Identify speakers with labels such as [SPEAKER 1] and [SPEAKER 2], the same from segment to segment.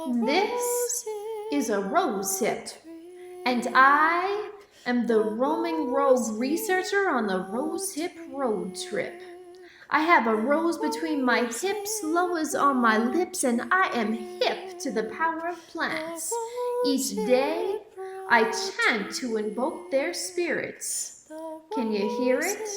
[SPEAKER 1] This is a rose hip, and I am the roaming rogue researcher on the Rose Hip Road Trip. I have a rose between my hips, loas on my lips, and I am hip to the power of plants. Each day, I chant to invoke their spirits. Can you hear it?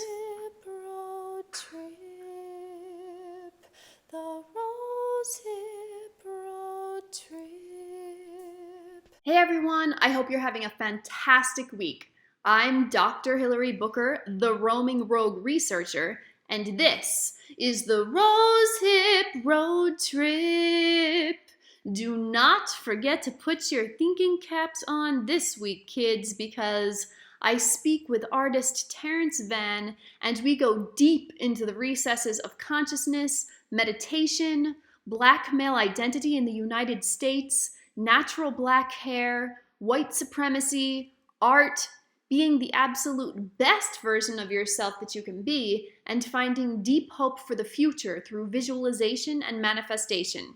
[SPEAKER 1] Hey everyone, I hope you're having a fantastic week. I'm Dr. Hilary Booker, the roaming rogue researcher, and this is the Rose Hip Road Trip. Do not forget to put your thinking caps on this week, kids, because I speak with artist Terrance Vann, and we go deep into the recesses of consciousness, meditation, Black male identity in the United States, natural black hair, white supremacy, art, being the absolute best version of yourself that you can be, and finding deep hope for the future through visualization and manifestation.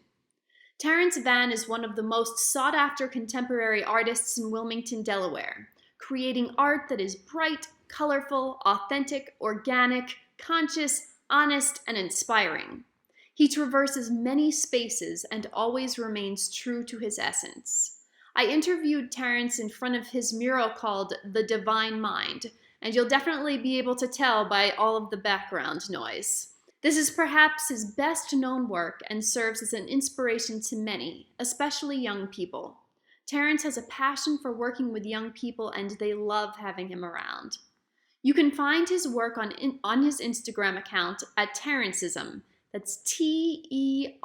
[SPEAKER 1] Terrance Vann is one of the most sought-after contemporary artists in Wilmington, Delaware, creating art that is bright, colorful, authentic, organic, conscious, honest, and inspiring. He traverses many spaces and always remains true to his essence. I interviewed Terrance in front of his mural called The Divine Mind, and you'll definitely be able to tell by all of the background noise. This is perhaps his best known work and serves as an inspiration to many, especially young people. Terrance has a passion for working with young people and they love having him around. You can find his work on his Instagram account at Terranceism. That's Terranceism.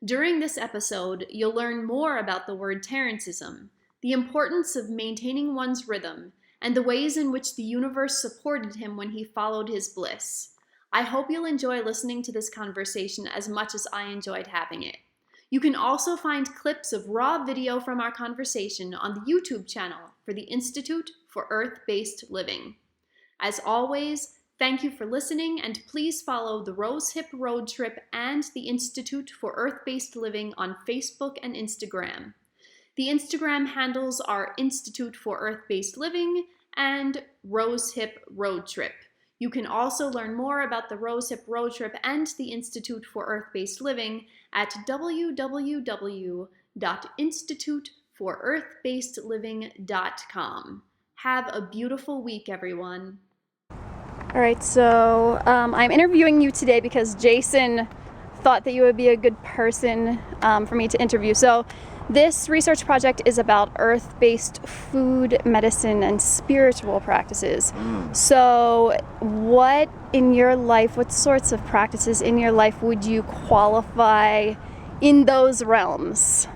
[SPEAKER 1] During this episode, you'll learn more about the word Terranceism, the importance of maintaining one's rhythm, and the ways in which the universe supported him when he followed his bliss. I hope you'll enjoy listening to this conversation as much as I enjoyed having it. You can also find clips of raw video from our conversation on the YouTube channel for the Institute for Earth-Based Living. As always, thank you for listening, and please follow the Rose Hip Road Trip and the Institute for Earth-Based Living on Facebook and Instagram. The Instagram handles are Institute for Earth-Based Living and Rose Hip Road Trip. You can also learn more about the Rose Hip Road Trip and the Institute for Earth-Based Living at www.instituteforearthbasedliving.com. Have a beautiful week, everyone. All right, so I'm interviewing you today because Jason thought that you would be a good person for me to interview. So this research project is about earth-based food, medicine, and spiritual practices. So what sorts of practices in your life would you qualify in those realms?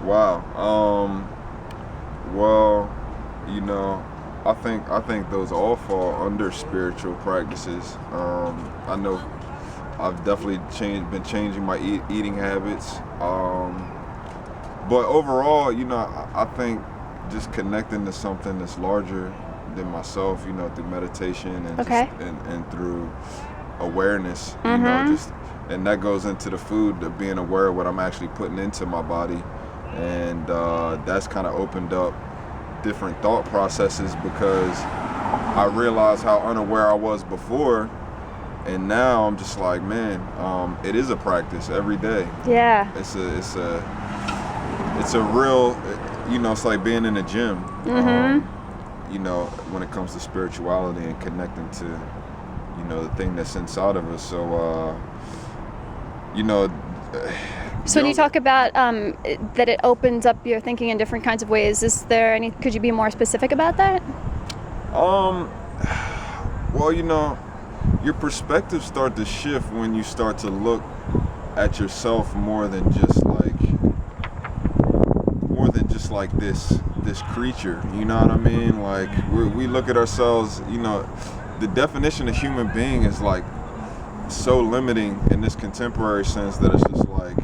[SPEAKER 2] Wow. Well, you know, I think those all fall under spiritual practices. I know I've definitely been changing my eating habits. But overall, you know, I think just connecting to something that's larger than myself, you know, through meditation and and through awareness, you know, and that goes into the food, of being aware of what I'm actually putting into my body, and that's kind of opened up different thought processes because I realized how unaware I was before, and now I'm just like, man, it is a practice every day.
[SPEAKER 1] Yeah.
[SPEAKER 2] It's a real, you know, it's like being in a gym. You know, when it comes to spirituality and connecting to, you know, the thing that's inside of us. So, you know.
[SPEAKER 1] So when you talk about that it opens up your thinking in different kinds of ways, could you be more specific about that?
[SPEAKER 2] Well, you know, your perspectives start to shift when you start to look at yourself more than just like this creature, you know what I mean? Like we look at ourselves, you know, the definition of human being is like so limiting in this contemporary sense that it's just like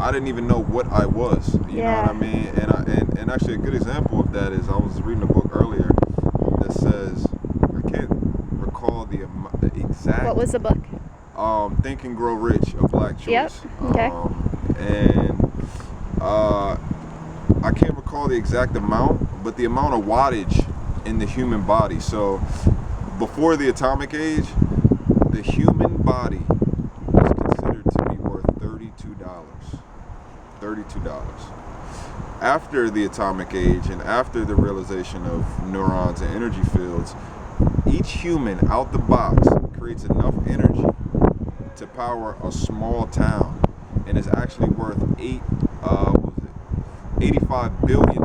[SPEAKER 2] I didn't even know what I was, you know what I mean? And actually a good example of that is I was reading a book earlier that says, I can't recall
[SPEAKER 1] What was the book?
[SPEAKER 2] Think and Grow Rich, a Black Choice.
[SPEAKER 1] Yep. Okay.
[SPEAKER 2] And I can't recall the exact amount, but the amount of wattage in the human body. So before the atomic age, the human body was considered to be worth $32. $32. After the atomic age and after the realization of neurons and energy fields, each human out the box creates enough energy to power a small town, and is actually worth $85 billion.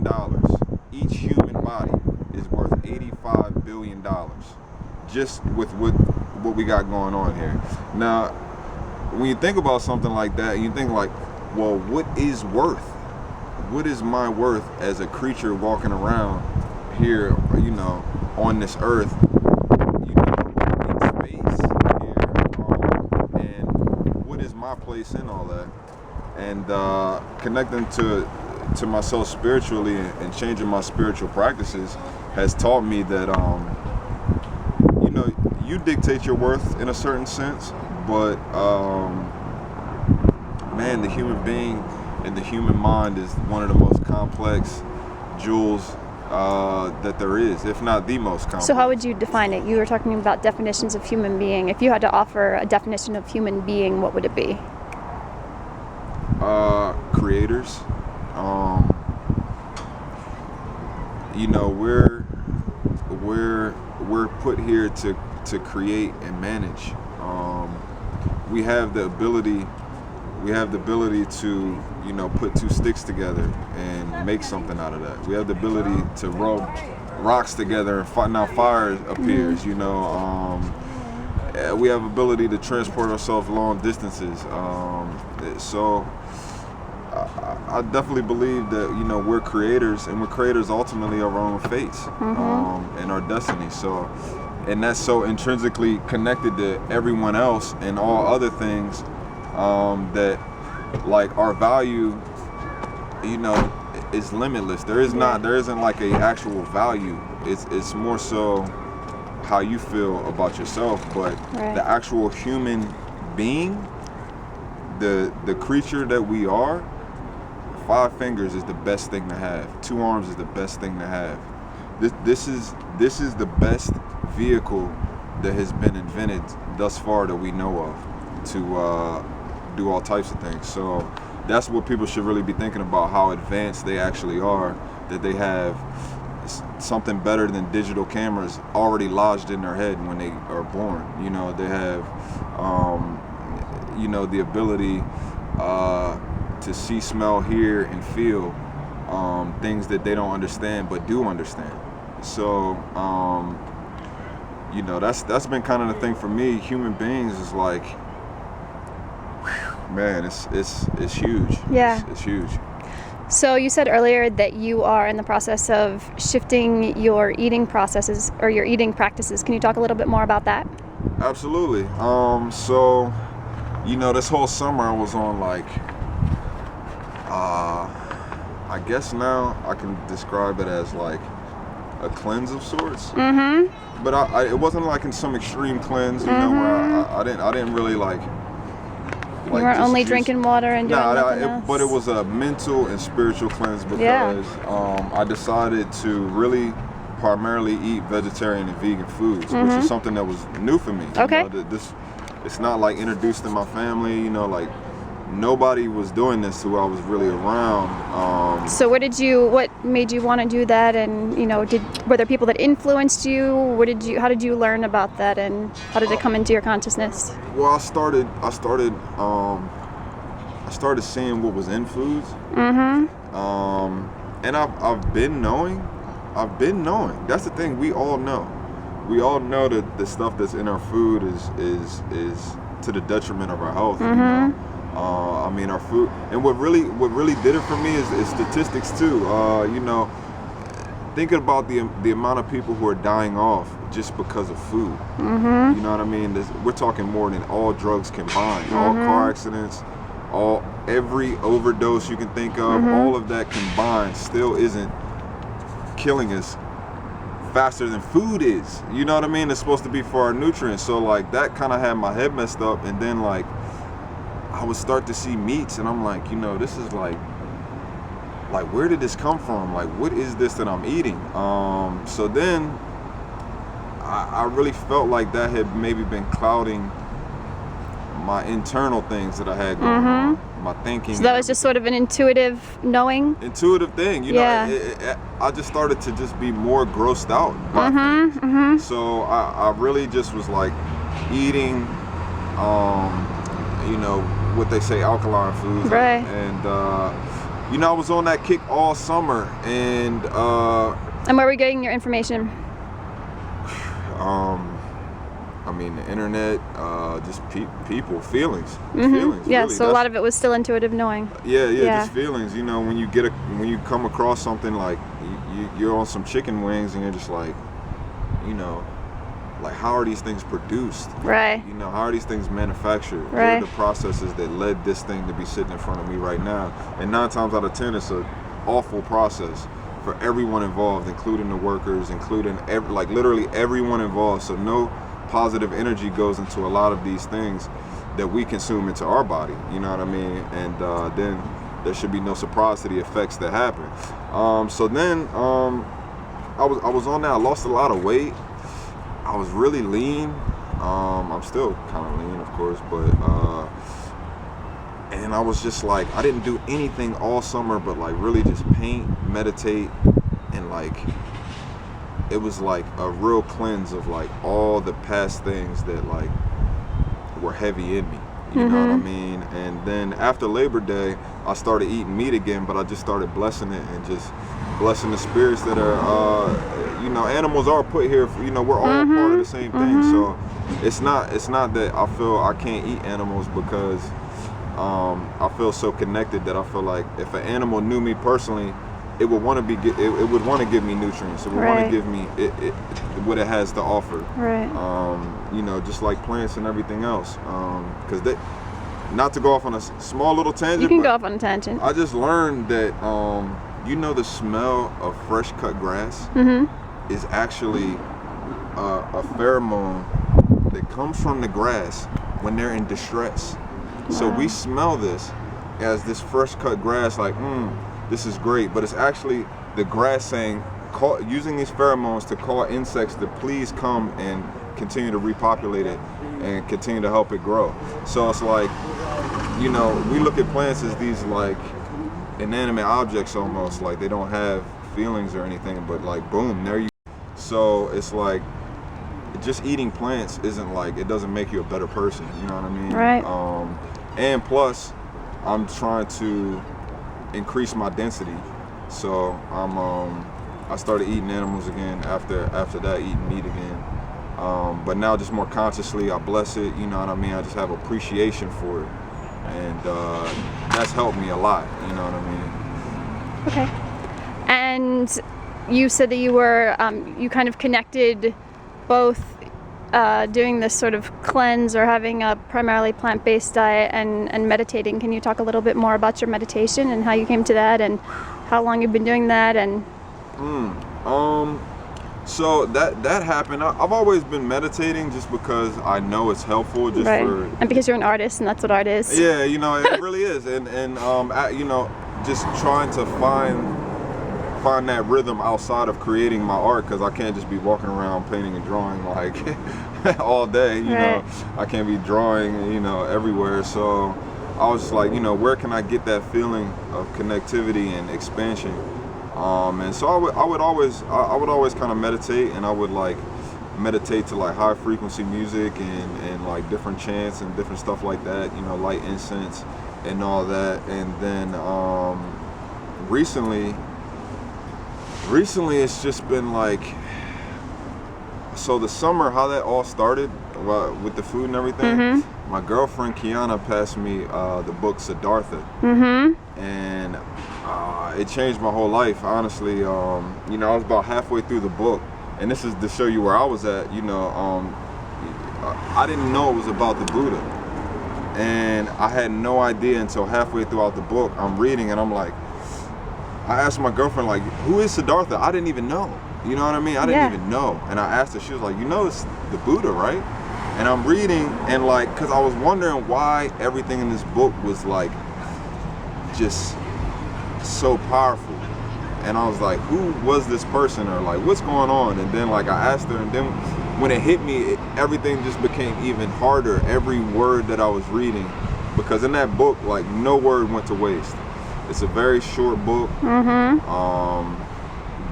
[SPEAKER 2] Each human body is worth $85 billion, just with what we got going on here. Now, when you think about something like that, you think like, well, what is worth? What is my worth as a creature walking around here, you know, on this earth, you know, in space here, and what is my place in all that? And connecting to myself spiritually and changing my spiritual practices has taught me that, you know, you dictate your worth in a certain sense, but man, the human being and the human mind is one of the most complex jewels that there is, if not the most complex.
[SPEAKER 1] So how would you define it? You were talking about definitions of human being. If you had to offer a definition of human being, what would it be?
[SPEAKER 2] Creators. You know, we're put here to create and manage. We have the ability to, you know, put two sticks together and make something out of that. We have the ability to rub rocks together and now fire appears. You know, we have ability to transport ourselves long distances. So I definitely believe that, you know, we're creators, and we're creators ultimately of our own fates, and our destiny. So, and that's so intrinsically connected to everyone else and all other things, that like our value, you know, is limitless. There isn't like a actual value. It's more so how you feel about yourself, but the actual human being, the creature that we are, 5 fingers is the best thing to have. 2 arms is the best thing to have. This is the best vehicle that has been invented thus far that we know of to do all types of things. So that's what people should really be thinking about, how advanced they actually are, that they have something better than digital cameras already lodged in their head when they are born. You know, they have you know, the ability to see, smell, hear, and feel things that they don't understand but do understand. So you know, that's been kind of the thing for me. Human beings is like, man, it's huge.
[SPEAKER 1] Yeah.
[SPEAKER 2] It's huge.
[SPEAKER 1] So you said earlier that you are in the process of shifting your eating processes or your eating practices. Can you talk a little bit more about that?
[SPEAKER 2] Absolutely. So, you know, this whole summer I was on like, I guess now I can describe it as like a cleanse of sorts. Mm-hmm. But it wasn't like in some extreme cleanse, you know, where I didn't really like
[SPEAKER 1] you weren't only drinking water and doing nothing else?
[SPEAKER 2] But it was a mental and spiritual cleanse because I decided to really primarily eat vegetarian and vegan foods, which is something that was new for me.
[SPEAKER 1] Okay.
[SPEAKER 2] You know, it's not like introduced in my family, you know, like nobody was doing this who I was really around.
[SPEAKER 1] So what made you want to do that? And, you know, were there people that influenced you? How did you learn about that, and how did it come into your consciousness?
[SPEAKER 2] Well, I started seeing what was in foods. And I've been knowing. That's the thing, we all know. We all know that the stuff that's in our food is to the detriment of our health. You know? I mean, our food, and what really did it for me is statistics too. You know, thinking about the amount of people who are dying off just because of food. You know what I mean? We're talking more than all drugs combined, all car accidents, every overdose you can think of, all of that combined still isn't killing us faster than food is. You know what I mean? It's supposed to be for our nutrients. So like that kind of had my head messed up. And then like I would start to see meats, and I'm like, this is like where did this come from? Like, what is this that I'm eating? So then I really felt like that had maybe been clouding my internal things that I had going on, my thinking.
[SPEAKER 1] So that was just sort of an intuitive knowing?
[SPEAKER 2] Intuitive thing, you know. I just started to just be more grossed out by things. So I really just was like eating, what they say, alkaline foods.
[SPEAKER 1] Right.
[SPEAKER 2] And, I was on that kick all summer. And
[SPEAKER 1] where were you getting your information?
[SPEAKER 2] The internet, just people, feelings.
[SPEAKER 1] Yeah,
[SPEAKER 2] really.
[SPEAKER 1] So a lot of it was still intuitive knowing.
[SPEAKER 2] Yeah, just feelings. When you come across something like you're on some chicken wings and you're just like, like how are these things produced?
[SPEAKER 1] Right.
[SPEAKER 2] How are these things manufactured?
[SPEAKER 1] Right.
[SPEAKER 2] What are the processes that led this thing to be sitting in front of me right now? And 9 times out of 10, it's an awful process for everyone involved, including the workers, including literally everyone involved. So no positive energy goes into a lot of these things that we consume into our body. You know what I mean? And then there should be no surprise to the effects that happen. So then I was on that. I lost a lot of weight. I was really lean. I'm still kind of lean, of course, but and I was just like, I didn't do anything all summer but like really just paint, meditate, and like it was like a real cleanse of like all the past things that like were heavy in me. You know what I mean? And then after Labor Day, I started eating meat again, but I just started blessing it and just blessing the spirits that are, animals are put here. We're all part of the same thing. So it's not that I feel I can't eat animals, because I feel so connected that I feel like if an animal knew me personally, it would want to it would want to give me nutrients. It would want to give me what it has to offer.
[SPEAKER 1] Right.
[SPEAKER 2] Just like plants and everything else. Because not to go off on a small little tangent.
[SPEAKER 1] You can go off on a tangent.
[SPEAKER 2] I just learned that the smell of fresh cut grass is actually a pheromone that comes from the grass when they're in distress. Wow. So we smell this as this fresh cut grass, like, this is great, but it's actually the grass saying, using these pheromones to call insects to please come and continue to repopulate it and continue to help it grow. So it's like, we look at plants as these like inanimate objects almost, like they don't have feelings or anything, but like boom, there you. So it's like just eating plants isn't like, it doesn't make you a better person, you know what I mean?
[SPEAKER 1] Right.
[SPEAKER 2] And plus I'm trying to increase my density, so I started eating animals again after that, eating meat again, but now just more consciously I bless it, you know what I mean? I just have appreciation for it, and that's helped me a lot, you know what I mean?
[SPEAKER 1] Okay. And you said that you were you kind of connected both doing this sort of cleanse or having a primarily plant-based diet and meditating. Can you talk a little bit more about your meditation and how you came to that and how long you've been doing that? And
[SPEAKER 2] so that happened. I've always been meditating just because I know it's helpful, just for,
[SPEAKER 1] and because you're an artist and that's what art is.
[SPEAKER 2] Yeah, it really is, and just trying to find that rhythm outside of creating my art, because I can't just be walking around painting and drawing like all day, you know. I can't be drawing, everywhere. So I was just like, where can I get that feeling of connectivity and expansion? And so I would always kind of meditate, and I would like meditate to like high frequency music and like different chants and different stuff like that, light incense and all that. And then recently it's just been like, so the summer, how that all started with the food and everything, my girlfriend Kiana passed me the book Siddhartha, and it changed my whole life, honestly. I was about halfway through the book, and this is to show you where I was at. I didn't know it was about the Buddha, and I had no idea until halfway throughout the book. I'm reading and I'm like, I asked my girlfriend, like, who is Siddhartha? I didn't even know. You know what I mean? I didn't even know. And I asked her, she was like, you know, it's the Buddha, right? And I'm reading, and like, cause I was wondering why everything in this book was like, just so powerful. And I was like, who was this person, or like, what's going on? And then like I asked her, and then when it hit me, everything just became even harder, every word that I was reading, because in that book, like, no word went to waste. It's a very short book,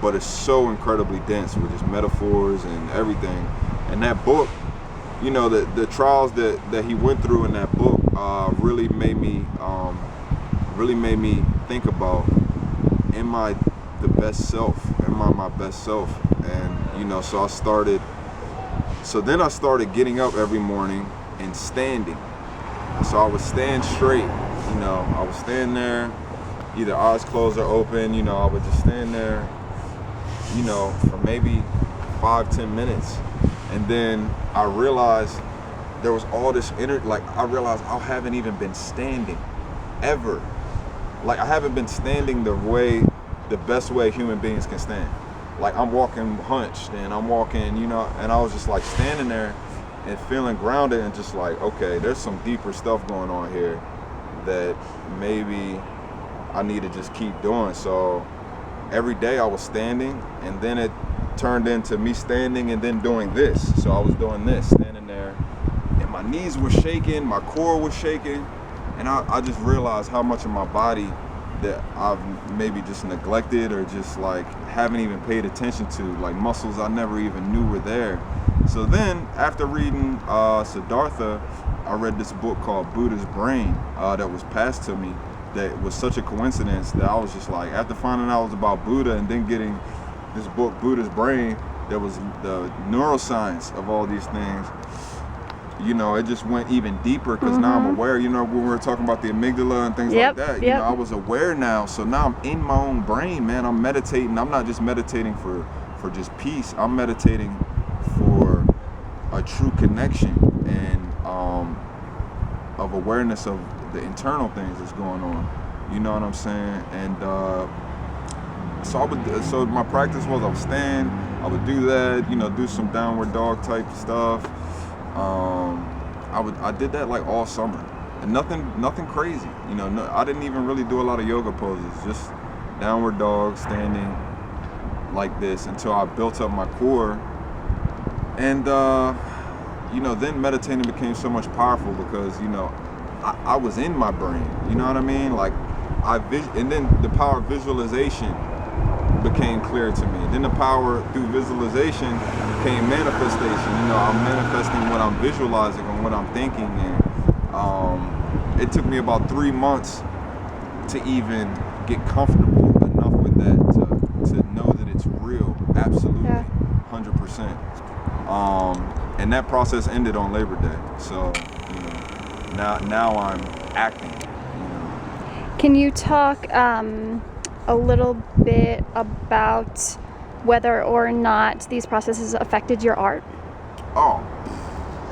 [SPEAKER 2] but it's so incredibly dense with just metaphors and everything. And that book, you know, the trials that he went through in that book really made me think about, am I the best self? Am I my best self? And you know, so then I started getting up every morning and standing. So I would stand straight, you know, I would stand there, either eyes closed or open, you know, I would just stand there, you know, for maybe 5-10 minutes. And then I realized there was all this I realized I haven't even been standing ever. Like, I haven't been standing the best way human beings can stand. Like, I'm walking hunched and I'm walking, you know, and I was just like standing there and feeling grounded and just like, okay, there's some deeper stuff going on here that maybe I need to just keep doing. So every day I was standing, and then it turned into me standing and then doing this. So I was doing this, standing there, and my knees were shaking, my core was shaking, and I just realized how much of my body that I've maybe just neglected or just like haven't even paid attention to, like muscles I never even knew were there. So then after reading Siddhartha, I read this book called Buddha's Brain that was passed to me, that was such a coincidence that I was just like, after finding out it was about Buddha and then getting this book, Buddha's Brain, that was the neuroscience of all these things, you know, it just went even deeper, because now I'm aware, you know, when we were talking about the amygdala and things like that, you know, I was aware now. So now I'm in my own brain, man. I'm meditating. I'm not just meditating for just peace. I'm meditating for a true connection and of awareness of the internal things that's going on. You know what I'm saying? And so my practice was, I would stand, I would do that, you know, do some downward dog type stuff. I did that like all summer, and nothing crazy, you know. I didn't even really do a lot of yoga poses, just downward dog, standing like this until I built up my core. And you know, then meditating became so much powerful because, you know, I was in my brain, you know what I mean? Like and then the power of visualization became clear to me. Then the power through visualization became manifestation. You know, I'm manifesting what I'm visualizing and what I'm thinking. And it took me about 3 months to even get comfortable enough with that to know that it's real, absolutely, 100%. And that process ended on Labor Day. So, you know, now I'm acting. You know.
[SPEAKER 3] Can you talk a little bit about whether or not these processes affected your art?
[SPEAKER 2] Oh,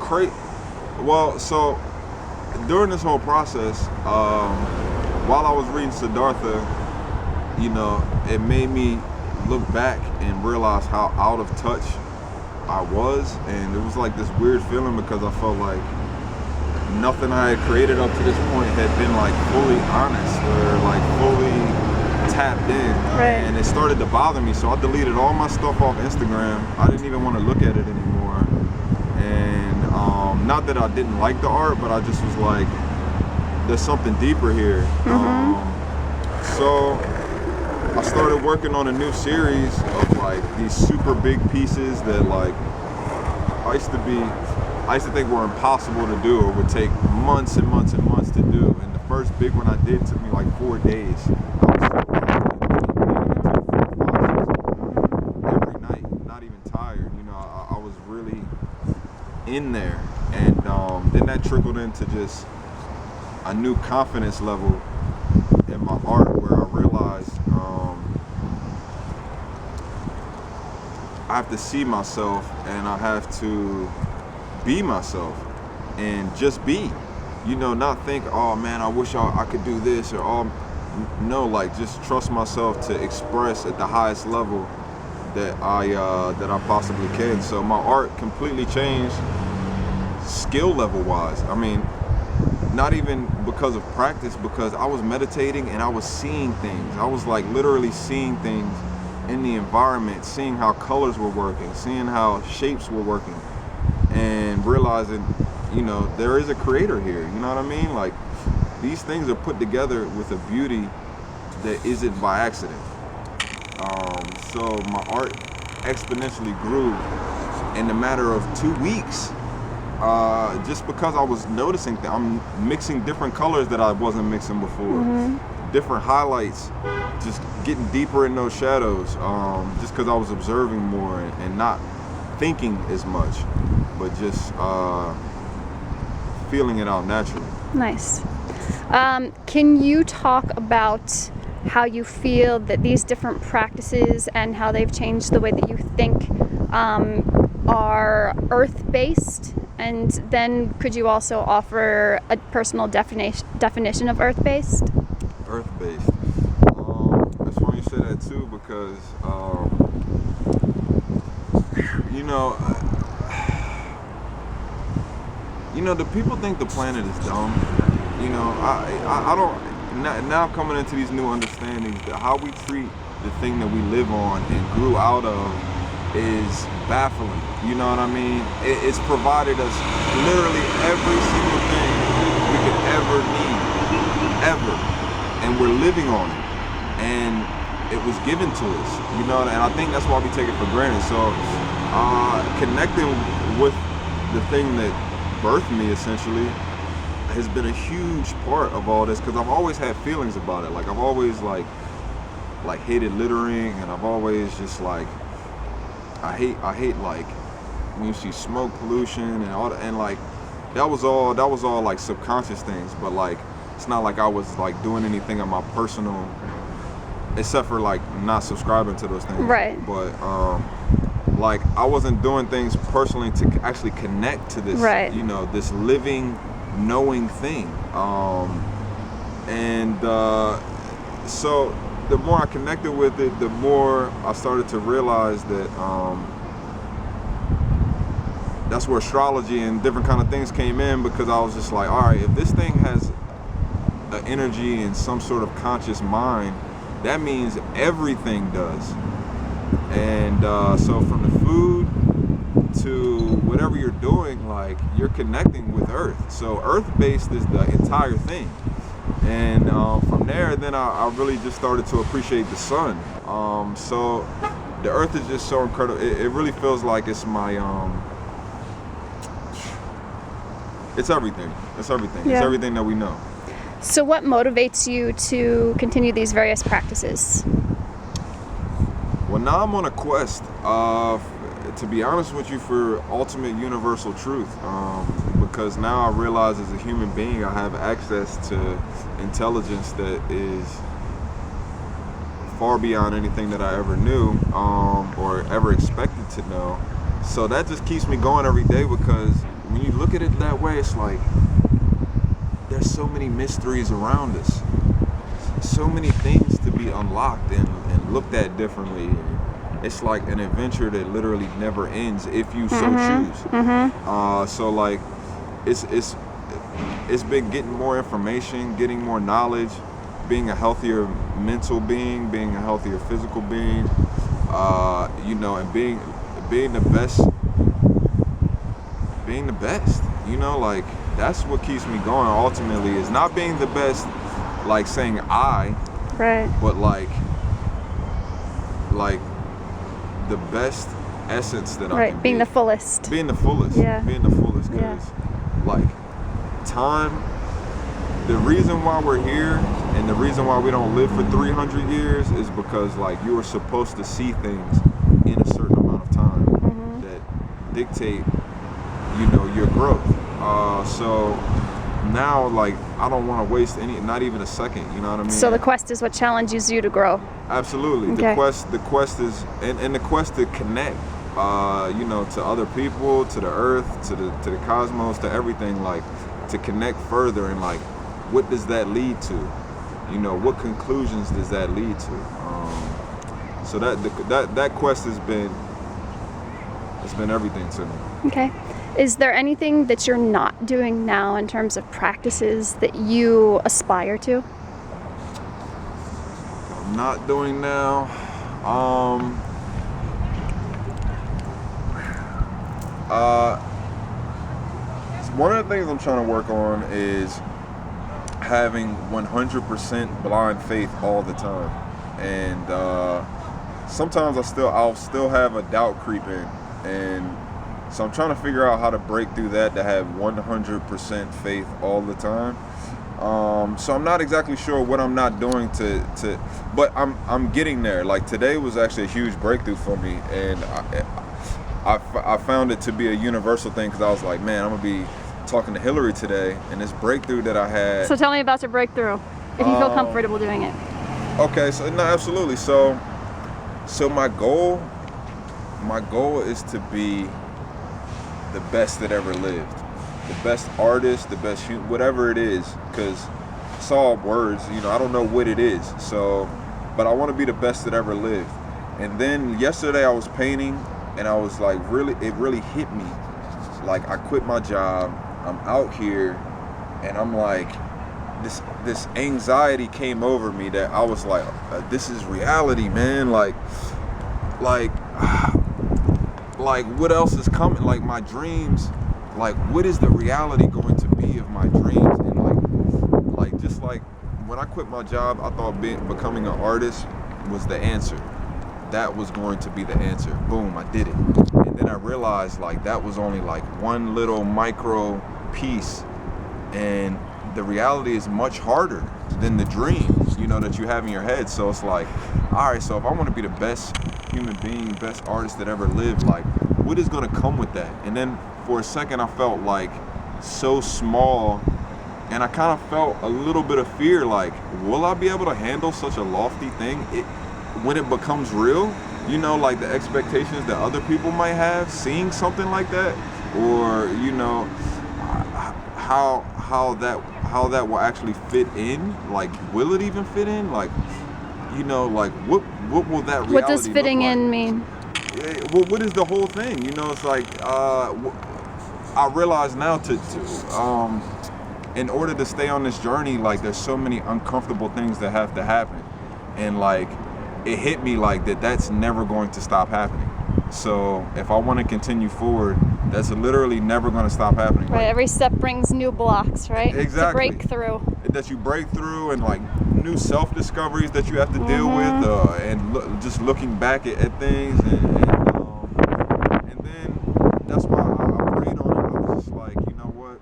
[SPEAKER 2] great. Well, so during this whole process, while I was reading Siddhartha, you know, it made me look back and realize how out of touch I was. And it was like this weird feeling, because I felt like nothing I had created up to this point had been like fully honest or like fully tapped in.
[SPEAKER 3] Right.
[SPEAKER 2] And it started to bother me, so I deleted all my stuff off Instagram. I didn't even want to look at it anymore. And not that I didn't like the art, but I just was like, there's something deeper here. So I started working on a new series of like these super big pieces that like I used to think were impossible to do, or would take months and months and months to do. And the first big one I did took me like 4 days. Every night, not even tired. You know, I was really in there. And then that trickled into just a new confidence level in my art, where I realized I have to see myself, and I have to be myself and just be, you know, not think, oh man, I wish I could do this, or no, like just trust myself to express at the highest level that I possibly can. So my art completely changed skill level wise. I mean, not even because of practice, because I was meditating and I was seeing things. I was like literally seeing things in the environment, seeing how colors were working, seeing how shapes were working, and realizing, you know, there is a creator here. You know what I mean? Like, these things are put together with a beauty that isn't by accident. So my art exponentially grew in the matter of 2 weeks. Just because I was noticing that I'm mixing different colors that I wasn't mixing before, different highlights, just getting deeper in those shadows, just because I was observing more and not thinking as much, but just feeling it out naturally.
[SPEAKER 3] Nice. Can you talk about how you feel that these different practices and how they've changed the way that you think are earth-based? And then could you also offer a personal definition of earth-based?
[SPEAKER 2] Earth-based. It's funny you say that too, because the people think the planet is dumb. I don't. Now coming into these new understandings that how we treat the thing that we live on and grew out of is baffling. You know what I mean? It's provided us literally every single thing we could ever need, ever, and we're living on it, and it was given to us. You know, and I think that's why we take it for granted. So connecting with the thing that birthed me essentially has been a huge part of all this, because I've always had feelings about it. Like, I've always like hated littering, and I've always just like I hate like when you see smoke pollution and all that, and like that was all like subconscious things, but like it's not like I was like doing anything on my personal, except for like not subscribing to those things.
[SPEAKER 3] Right.
[SPEAKER 2] But like I wasn't doing things personally to actually connect to this,
[SPEAKER 3] right,
[SPEAKER 2] this living, knowing thing. So the more I connected with it, the more I started to realize that that's where astrology and different kind of things came in, because I was just like, all right, if this thing has an energy and some sort of conscious mind, that means everything does. And so from the food to whatever you're doing, like, you're connecting with Earth. So Earth-based is the entire thing. And from there, then I really just started to appreciate the sun. So the Earth is just so incredible. It really feels like it's my, it's everything. It's everything.
[SPEAKER 3] Yeah.
[SPEAKER 2] It's everything that we know.
[SPEAKER 3] So what motivates you to continue these various practices?
[SPEAKER 2] Well, now I'm on a quest, to be honest with you, for ultimate universal truth. Because now I realize as a human being, I have access to intelligence that is far beyond anything that I ever knew, or ever expected to know. So that just keeps me going every day, because when you look at it that way, it's like there's so many mysteries around us, so many things to be unlocked and looked at differently. It's like an adventure that literally never ends if you so choose. So like it's been getting more information, getting more knowledge, being a healthier mental being, being a healthier physical being, and being the best. Being the best, like that's what keeps me going. Ultimately, is not being the best, like saying I,
[SPEAKER 3] right,
[SPEAKER 2] but like the best essence that I can
[SPEAKER 3] being
[SPEAKER 2] be.
[SPEAKER 3] the fullest.
[SPEAKER 2] Being the fullest.
[SPEAKER 3] Yeah.
[SPEAKER 2] Being the fullest, because like time. The reason why we're here and the reason why we don't live for 300 years is because like you were supposed to see things in a certain amount of time that dictate, your growth. So now, like, I don't want to waste not even a second. You know what I mean?
[SPEAKER 3] So the quest is what challenges you to grow.
[SPEAKER 2] Absolutely.
[SPEAKER 3] Okay.
[SPEAKER 2] The quest is, and the quest to connect, to other people, to the earth, to the cosmos, to everything, like, to connect further, and like, what does that lead to? What conclusions does that lead to? So that quest has been everything to me.
[SPEAKER 3] Okay. Is there anything that you're not doing now in terms of practices that you aspire to?
[SPEAKER 2] I'm not doing now. One of the things I'm trying to work on is having 100% blind faith all the time, and sometimes I'll still have a doubt creep in, and so I'm trying to figure out how to break through that to have 100% faith all the time. So I'm not exactly sure what I'm not doing but I'm getting there. Like today was actually a huge breakthrough for me, and I found it to be a universal thing because I was like, man, I'm gonna be talking to Hilary today, and this breakthrough that I had.
[SPEAKER 3] So tell me about your breakthrough, if you feel comfortable doing it.
[SPEAKER 2] Okay, so no, absolutely. So my goal is to be the best that ever lived, the best artist, the best whatever it is, because it's all words, you know. I don't know what it is. So, but I want to be the best that ever lived. And then yesterday I was painting, and I was like, it really hit me. Like I quit my job, I'm out here, and I'm like, this anxiety came over me that I was like, this is reality, man. Like what else is coming? Like my dreams, like what is the reality going to be of my dreams? And like just like when I quit my job, I thought becoming an artist was the answer. That was going to be the answer. Boom, I did it. And then I realized like that was only like one little micro piece, and the reality is much harder than the dreams, you know, that you have in your head. So it's like, all right, so if I want to be the best human being, best artist that ever lived, like what is going to come with that? And then for a second I felt like so small, and I kind of felt a little bit of fear, like will I be able to handle such a lofty thing when it becomes real? You know, like the expectations that other people might have seeing something like that, or you know, how that will actually fit in. Like will it even fit in? Like, you know, like what will that reality
[SPEAKER 3] What does fitting
[SPEAKER 2] look like?
[SPEAKER 3] in mean?
[SPEAKER 2] Well, what is the whole thing? You know, it's like I realize now in order to stay on this journey, like there's so many uncomfortable things that have to happen, and like it hit me like that's never going to stop happening. So if I want to continue forward, that's literally never going to stop happening.
[SPEAKER 3] Right,
[SPEAKER 2] like,
[SPEAKER 3] every step brings new blocks, right?
[SPEAKER 2] Exactly.
[SPEAKER 3] To break through.
[SPEAKER 2] That you break through, and like new self-discoveries that you have to deal with, and just looking back at things, and then that's why I prayed on it. I was just like, you know what?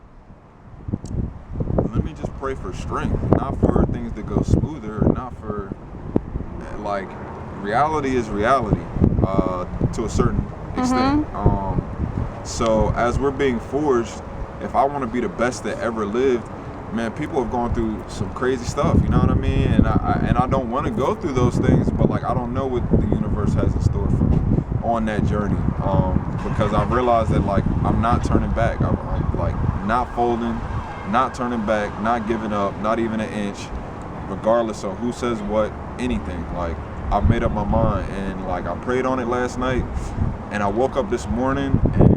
[SPEAKER 2] Let me just pray for strength, not for things to go smoother, not for like reality is reality to a certain extent. So as we're being forged, if I want to be the best that ever lived, man, people have gone through some crazy stuff, you know what I mean? And I don't want to go through those things, but like I don't know what the universe has in store for me on that journey, because I realized that like I'm not turning back. I'm like not folding, not turning back, not giving up, not even an inch, regardless of who says what, anything. Like I've made up my mind, and like I prayed on it last night, and I woke up this morning, and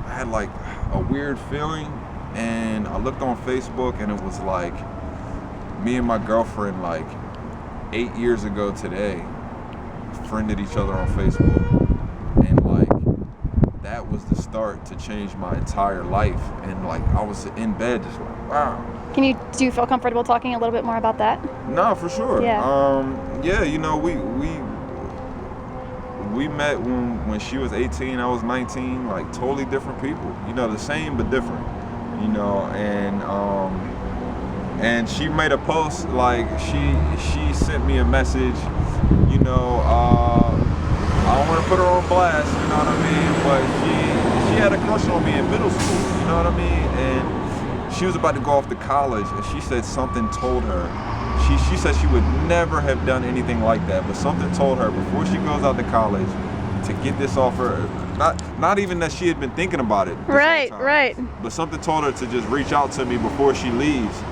[SPEAKER 2] I had like a weird feeling, and I looked on Facebook, and it was like me and my girlfriend like 8 years ago today friended each other on Facebook, and like that was the start to change my entire life. And like I was in bed just like, wow.
[SPEAKER 3] Do you feel comfortable talking a little bit more about that?
[SPEAKER 2] No, for sure.
[SPEAKER 3] Yeah.
[SPEAKER 2] You know, we met when she was 18, I was 19, like totally different people. You know, the same but different. You know, and she made a post, like she sent me a message, you know, I don't want to put her on blast, you know what I mean, but she had a crush on me in middle school, you know what I mean, and she was about to go off to college, and she said something told her, she said she would never have done anything like that, but something told her before she goes out to college to get this off her, not even that she had been thinking about it.
[SPEAKER 3] Right.
[SPEAKER 2] But something told her to just reach out to me before she leaves.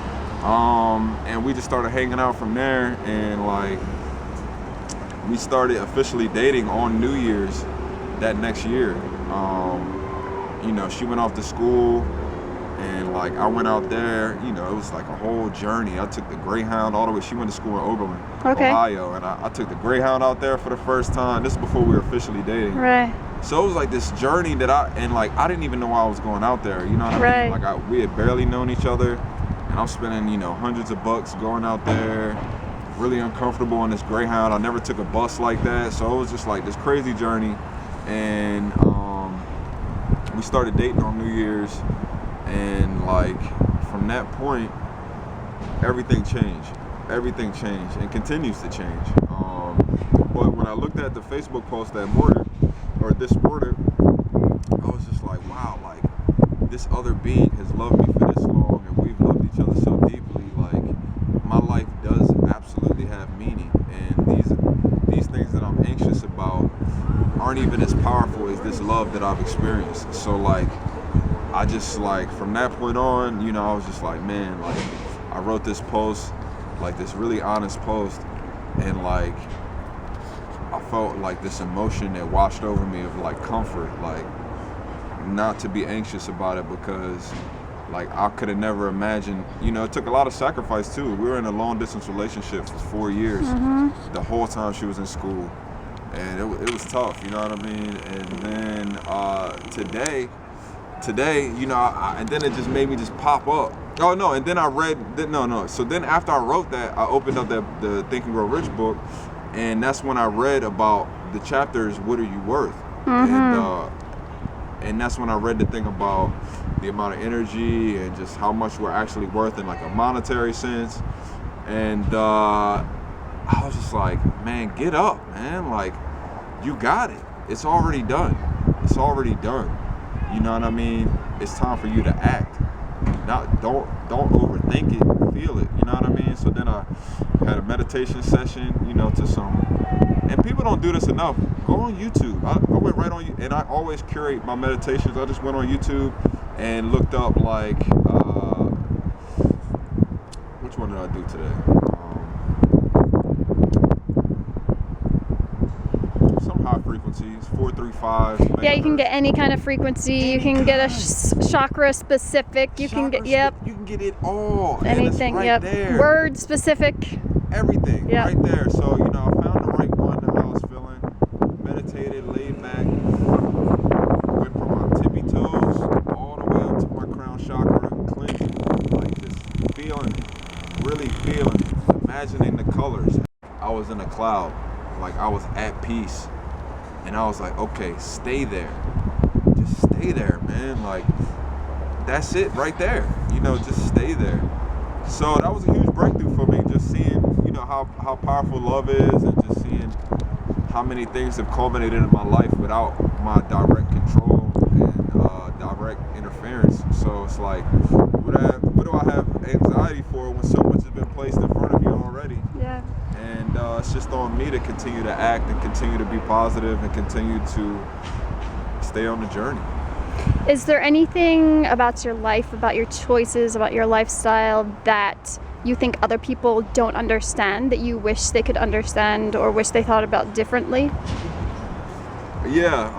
[SPEAKER 2] And we just started hanging out from there, and like we started officially dating on New Year's that next year. You know, she went off to school, and like I went out there. You know, it was like a whole journey. I took the Greyhound all the way. She went to school in Oberlin, Ohio, and I took the Greyhound out there for the first time. This is before we were officially dating.
[SPEAKER 3] Right.
[SPEAKER 2] So it was like this journey that I didn't even know why I was going out there. You know what I mean? Like we had barely known each other, and I'm spending, you know, hundreds of bucks going out there, really uncomfortable on this Greyhound. I never took a bus like that, so it was just like this crazy journey. And we started dating on New Year's, and like from that point, everything changed. Everything changed and continues to change. But when I looked at the Facebook post that morning, or this morning, I was just like, wow, like this other being has loved me for this long, and we've loved each other so deeply. Like my life does absolutely have meaning, and these things that I'm anxious about aren't even as powerful as this love that I've experienced. So like, I just like from that point on, you know, I was just like, man, like I wrote this post, like this really honest post, and like I felt like this emotion that washed over me of like comfort, like not to be anxious about it, because like I could have never imagined, you know, it took a lot of sacrifice too. We were in a long distance relationship for 4 years, the whole time she was in school, and it was tough, you know what I mean? And then today, you know, and then it just made me just pop up. Oh no, and then I read, so then after I wrote that, I opened up the Think and Grow Rich book, and that's when I read about the chapters, what are you worth? And that's when I read the thing about the amount of energy and just how much we're actually worth in like a monetary sense. And I was just like, man, get up, man. Like, you got it. It's already done. It's already done. You know what I mean? It's time for you to act. Don't overthink it, feel it. You know what I mean? So then I had a meditation session, you know, to some, and people don't do this enough. Go on YouTube. I went right on, and I always curate my meditations. I just went on YouTube and looked up like, which one did I do today? Some high frequencies, 435.
[SPEAKER 3] Yeah, you can get any kind of frequency. You can get a chakra specific. You can get, yep.
[SPEAKER 2] You can get it all.
[SPEAKER 3] Anything,
[SPEAKER 2] right
[SPEAKER 3] yep.
[SPEAKER 2] There.
[SPEAKER 3] Word specific.
[SPEAKER 2] Everything,
[SPEAKER 3] yep.
[SPEAKER 2] Right there. So, you know, I found the right one, how I was feeling, meditated, laid back, went from my tippy toes all the way up to my crown chakra, cleansing, like just feeling it, really feeling it, imagining the colors. I was in a cloud, like I was at peace, and I was like, okay, stay there. Just stay there, man. Like, that's it right there. You know, just stay there. So that was a huge breakthrough for me, just seeing, you know, how powerful love is, and just seeing how many things have culminated in my life without my direct control and direct interference. So it's like, what do I have anxiety for when so much has been placed in front of you already?
[SPEAKER 3] Yeah.
[SPEAKER 2] And it's just on me to continue to act and continue to be positive and continue to stay on the journey.
[SPEAKER 3] Is there anything about your life, about your choices, about your lifestyle that you think other people don't understand, that you wish they could understand or wish they thought about differently?
[SPEAKER 2] Yeah.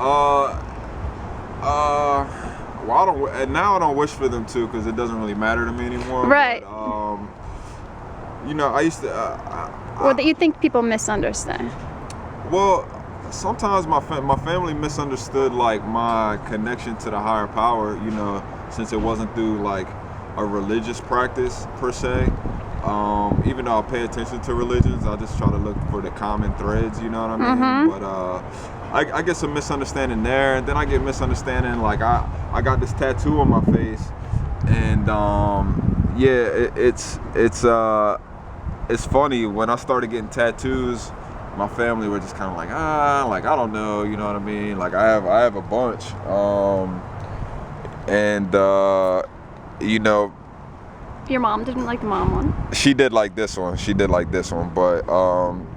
[SPEAKER 2] Well, I don't wish for them to, because it doesn't really matter to me anymore.
[SPEAKER 3] Right.
[SPEAKER 2] But, you know, I used to.
[SPEAKER 3] Or that you think people misunderstand?
[SPEAKER 2] Well, sometimes my family misunderstood like my connection to the higher power, you know, since it wasn't through like a religious practice per se. Even though I pay attention to religions, I just try to look for the common threads, you know what I mean? But I get some misunderstanding there, and then I get misunderstanding like I got this tattoo on my face, and yeah, it's funny, when I started getting tattoos, my family were just kind of like, like I don't know, you know what I mean? Like I have a bunch, and you know,
[SPEAKER 3] Your mom didn't like the mom one?
[SPEAKER 2] she did like this one, but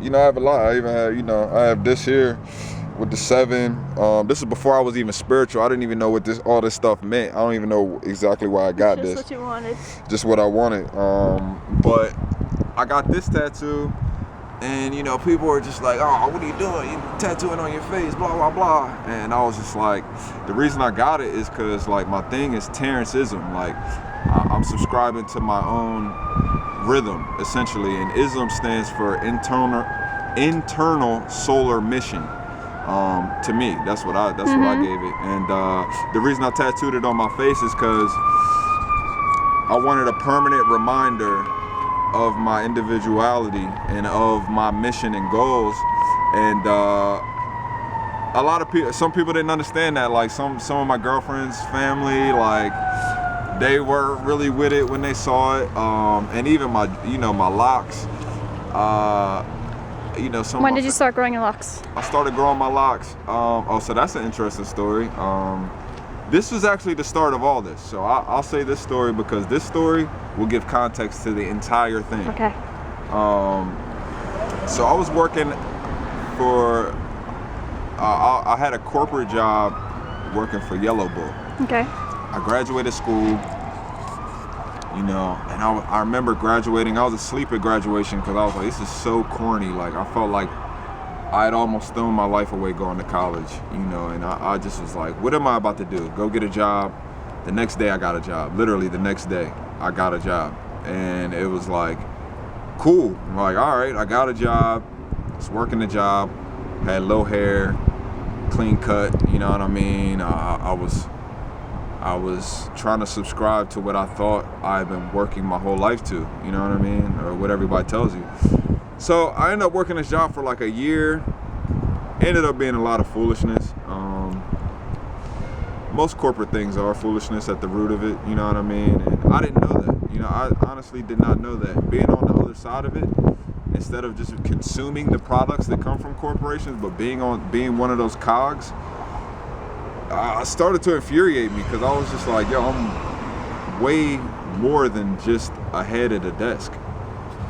[SPEAKER 2] you know, I have a lot. I even have, you know, I have this here with the 7. This is before I was even spiritual. I didn't even know what all this stuff meant. I don't even know exactly why I got this.
[SPEAKER 3] Just what you wanted.
[SPEAKER 2] Just what I wanted. But I got this tattoo, And, you know, people were just like, oh, what are you doing? You tattooing on your face, blah, blah, blah. And I was just like, the reason I got it is because, like, my thing is Terranceism. Like, I'm subscribing to my own rhythm, essentially. And ism stands for internal solar mission. To me, that's what I gave it. And the reason I tattooed it on my face is because I wanted a permanent reminder of my individuality and of my mission and goals. And a lot of people, some people didn't understand that. Like some of my girlfriend's family, like they were really with it when they saw it. And even my locks.
[SPEAKER 3] When did you start growing your locks?
[SPEAKER 2] I started growing my locks. So that's an interesting story. This was actually the start of all this. So I'll say this story because this story will give context to the entire thing.
[SPEAKER 3] Okay.
[SPEAKER 2] So I was working for, I had a corporate job working for Yellow Bull.
[SPEAKER 3] Okay.
[SPEAKER 2] I graduated school, and I remember graduating. I was asleep at graduation because I was like, this is so corny. Like, I felt like I had almost thrown my life away going to college, and I just was like, what am I about to do? Go get a job. The next day I got a job. Literally the next day I got a job. And it was like, cool. I'm like, all right, I got a job. I was working the job. Had low hair, clean cut, you know what I mean? I was trying to subscribe to what I thought I've been working my whole life to, you know what I mean? Or what everybody tells you. So I ended up working this job for like a year. Ended up being a lot of foolishness. Most corporate things are foolishness at the root of it, you know what I mean? And I didn't know that. I honestly did not know that. Being on the other side of it, instead of just consuming the products that come from corporations, but being one of those cogs, started to infuriate me because I was just like, yo, I'm way more than just a head at a desk.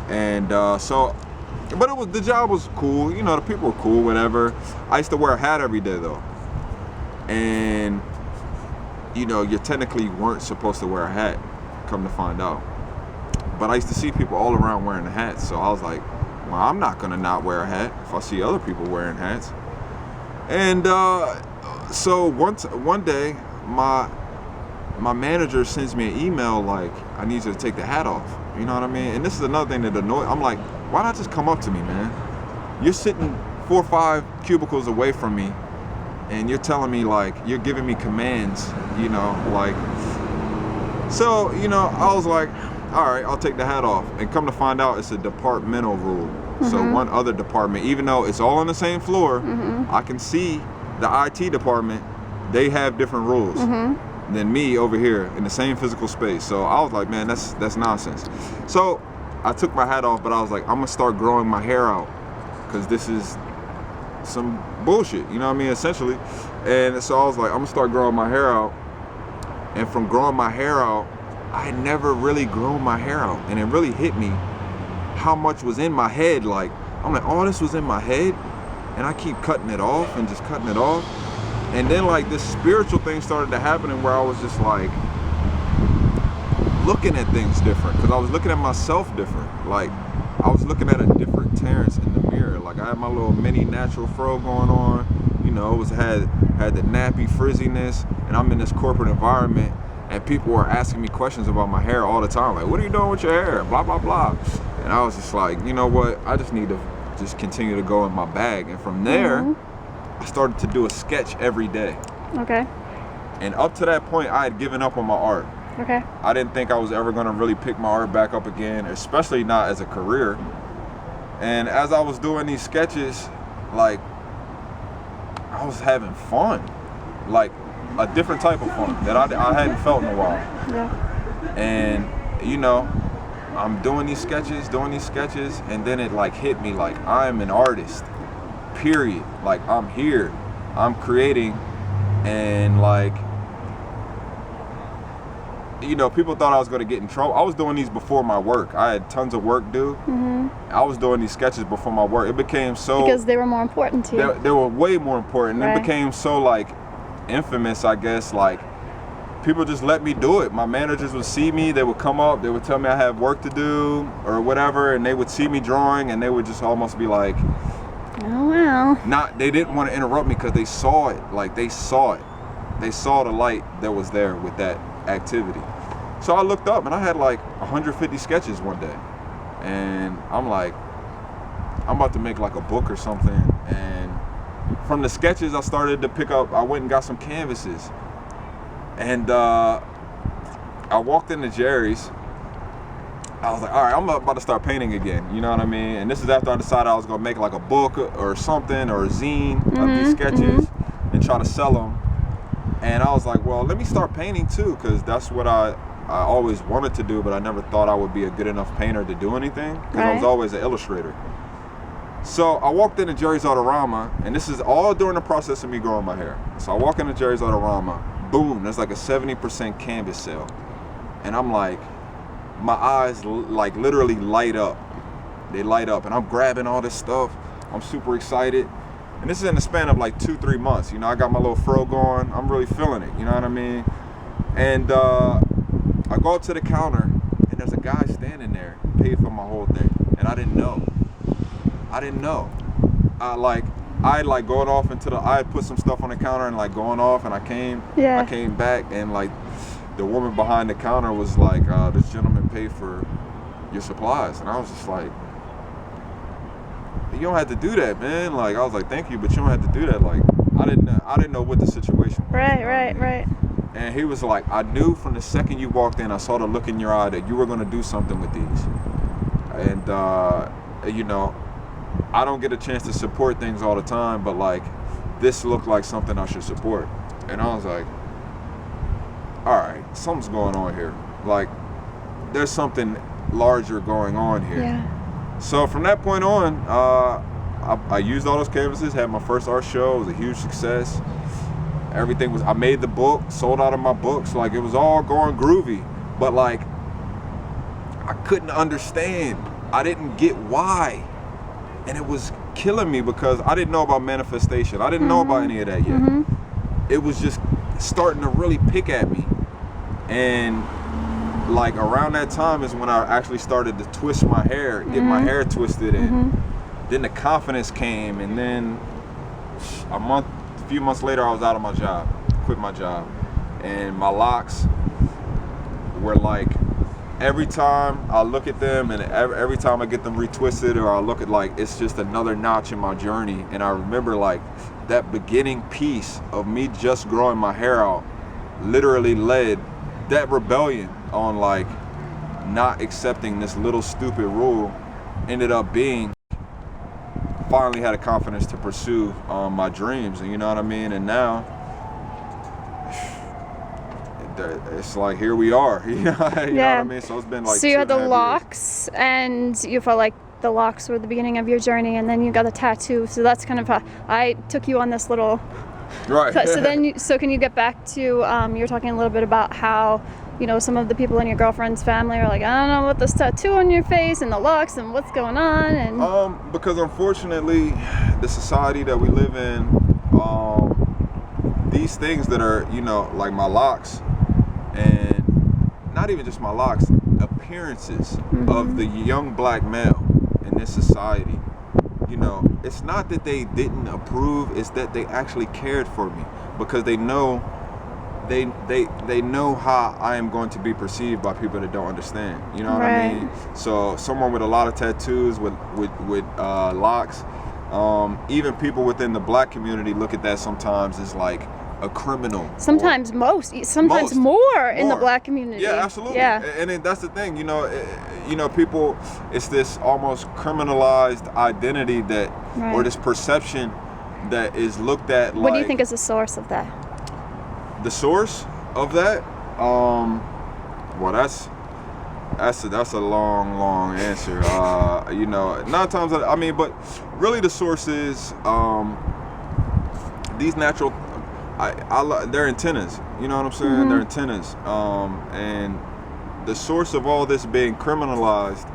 [SPEAKER 2] And but the job was cool, the people were cool, whatever. I used to wear a hat every day though. And you technically weren't supposed to wear a hat, come to find out. But I used to see people all around wearing hats, so I was like, well, I'm not gonna not wear a hat if I see other people wearing hats. And so one day, my manager sends me an email like, I need you to take the hat off. You know what I mean? And this is another thing that annoyed. I'm like, why not just come up to me, man? You're sitting 4 or 5 cubicles away from me, and you're telling me, like, you're giving me commands, like. So, I was like, all right, I'll take the hat off. And come to find out, it's a departmental rule. Mm-hmm. So one other department, even though it's all on the same floor, I can see the IT department, they have different rules than me over here in the same physical space. So I was like, man, that's nonsense. So I took my hat off, but I was like, I'm gonna start growing my hair out because this is some bullshit, you know what I mean, essentially. And so I was like, I'm gonna start growing my hair out. And from growing my hair out, I had never really grown my hair out. And it really hit me how much was in my head. Like, I'm like, all this was in my head, and I keep cutting it off and just cutting it off. And then like this spiritual thing started to happen, and where I was just like looking at things different, because I was looking at myself different. Like, I was looking at a different Terrance in the mirror. Like, I had my little mini natural fro going on, it had the nappy frizziness, and I'm in this corporate environment, and people were asking me questions about my hair all the time, like, what are you doing with your hair, blah blah blah. And I was just like, you know what, I just need to just continue to go in my bag. And from there, I started to do a sketch every day.
[SPEAKER 3] Okay.
[SPEAKER 2] And up to that point, I had given up on my art.
[SPEAKER 3] Okay.
[SPEAKER 2] I didn't think I was ever going to really pick my art back up again, especially not as a career. And as I was doing these sketches, like, I was having fun, like a different type of fun that I hadn't felt in a while.
[SPEAKER 3] Yeah.
[SPEAKER 2] And I'm doing these sketches, and then it like hit me like, I'm an artist, period. Like, I'm here, I'm creating, and like, people thought I was going to get in trouble. I was doing these before my work. I had tons of work due. I was doing these sketches before my work. It became so...
[SPEAKER 3] Because they were more important to you.
[SPEAKER 2] They were way more important.
[SPEAKER 3] Right.
[SPEAKER 2] It became so, like, infamous, I guess. Like, people just let me do it. My managers would see me, they would come up, they would tell me I had work to do or whatever, and they would see me drawing, and they would just almost be like,
[SPEAKER 3] oh well.
[SPEAKER 2] they didn't want to interrupt me because they saw it. Like, they saw it. They saw the light that was there with that activity. So I looked up, and I had like 150 sketches one day. And I'm like, I'm about to make like a book or something. And from the sketches, I started to pick up, I went and got some canvases. And I walked into Jerry's. I was like, all right, I'm about to start painting again. You know what I mean? And this is after I decided I was going to make like a book or something, or a zine of these sketches and try to sell them. And I was like, well, let me start painting too, because that's what I always wanted to do, but I never thought I would be a good enough painter to do anything, because I was always an illustrator. So I walked into Jerry's Autorama, and this is all during the process of me growing my hair. So I walk into Jerry's Autorama, boom, there's like a 70% canvas sale. And I'm like, my eyes like literally light up. They light up, and I'm grabbing all this stuff. I'm super excited. And this is in the span of like 2-3 months. You know, I got my little fro going. I'm really feeling it, you know what I mean? And I go up to the counter, and there's a guy standing there, paid for my whole thing. And I didn't know. I had going off I had put some stuff on the counter and like going off, and I came back, and like the woman behind the counter was like, this gentleman paid for your supplies. And I was just like, you don't have to do that, man. Like, I was like, thank you, but you don't have to do that. Like, I didn't know what the situation was.
[SPEAKER 3] Right.
[SPEAKER 2] And he was like, I knew from the second you walked in, I saw the look in your eye that you were going to do something with these. And, you know, I don't get a chance to support things all the time, but like, this looked like something I should support. And I was like, all right, something's going on here. Like, there's something larger going on here.
[SPEAKER 3] Yeah.
[SPEAKER 2] So from that point on, I used all those canvases, had my first art show. It was a huge success. I made the book, sold out of my books. Like, it was all going groovy. But like, I couldn't understand. I didn't get why. And it was killing me because I didn't know about manifestation. I didn't know about any of that yet. It was just starting to really pick at me. And like around that time is when I actually started to twist my hair, get my hair twisted, and then the confidence came. And then a few months later, I was out of my job, quit my job, and my locks were like, every time I look at them, and every time I get them retwisted, or I look at, like, it's just another notch in my journey. And I remember like that beginning piece of me just growing my hair out literally led that rebellion on like not accepting this little stupid rule, ended up being finally had a confidence to pursue my dreams. And you know what I mean? And now it's like, here we are. You know what I mean? So it's been like,
[SPEAKER 3] so you had the
[SPEAKER 2] 2.5
[SPEAKER 3] locks
[SPEAKER 2] years.
[SPEAKER 3] And you felt like the locks were the beginning of your journey, and then you got the tattoo. So that's kind of how I took you on this little
[SPEAKER 2] right.
[SPEAKER 3] So can you get back to you were talking a little bit about how, you know, some of the people in your girlfriend's family are like, I don't know what this tattoo on your face and the locks and what's going on. And
[SPEAKER 2] because unfortunately the society that we live in, these things that are, you know, like my locks, and not even just my locks, appearances of the young black male in this society, you know, it's not that they didn't approve, it's that they actually cared for me, because they know they know how I am going to be perceived by people that don't understand. You know what I mean? So someone with a lot of tattoos, with locks, even people within the black community look at that sometimes as like a criminal.
[SPEAKER 3] Sometimes more in the black community.
[SPEAKER 2] Yeah, absolutely.
[SPEAKER 3] Yeah.
[SPEAKER 2] And then that's the thing, you know, people, it's this almost criminalized identity that, or this perception that is looked at like.
[SPEAKER 3] What do you think is the source of that?
[SPEAKER 2] The source of that, well, that's a long answer. You know, 9 times I mean, but really the source is these natural. They're antennas. You know what I'm saying? They're antennas. And the source of all this being criminalized